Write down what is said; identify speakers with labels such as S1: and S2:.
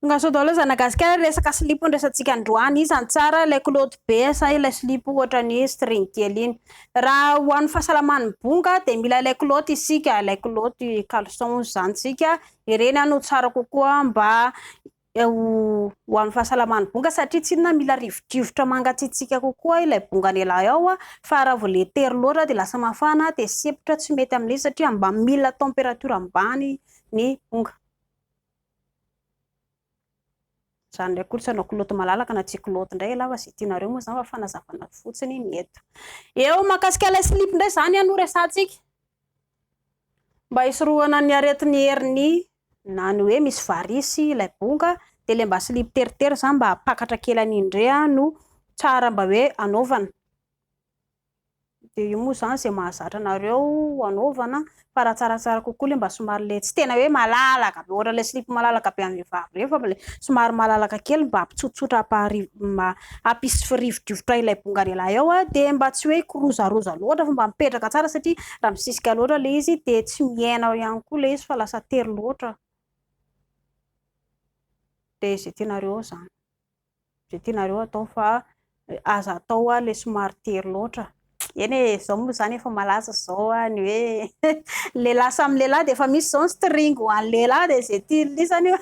S1: Ngasodo aloha zanagasikara resaka slip ndraisantsika androany isany tsara ilay kilaoty be sa ilay slip ohatra ny string kely iny. Raha ho an'ny fahasalaman'ny bonga de mila ilay kilaoty isika, ilay kilaoty caleçon zany tsika, ireny no tsara kokoa mba ho an'ny fahasalaman'ny bonga satria tsy inona mila rivodrivotra mangatsiatsika kokoa ilay bonga anelahy ao fa raha vao le tery loatra de lasa mafana de sepotra tsy mety amin'izy satria mba mila température ambany ny bonga. Zany ndray kosa anao kilaoty malalaka na tsy kilaoty ndray lava zay tianareo moa zany fa fanazavana fotsiny ny eto. Eo makasika ilay slip ndray zany no resantsika mba hisorohana ny aretin'ny heriny na ny hoe misy varisy ilay bonga de le mba slip teritery zany mba hapakatra kely an'indray no tsara mba hoe anaovana. De io moa zany zay mahazatra anareo anaovana fa raha tsaratsara kokoa le mba somary le tsy tena hoe malalaka be ohatra le slip malalaka be amin'ny vehivavy ireny fa le somary malalaka kely mba hampitsotsotra mba hampisy rivodrivotra ilay bonga anelahy ao de mba tsy hoe hikorozaroza loatra fa mba mipetraka tsara satria raha misisika loatra le izy de tsy miaina ihany koa le izy fa lasa tery loatra. De zay tianareo zany, zay tianareo atao fa aza atao le somary tery loatra. Eny e, zao moa zany efa malaza zao ny hoe lehilahy samy lehilahy de efa misy zao ny string ho an'ny lehilahy de zay tiany lisany io.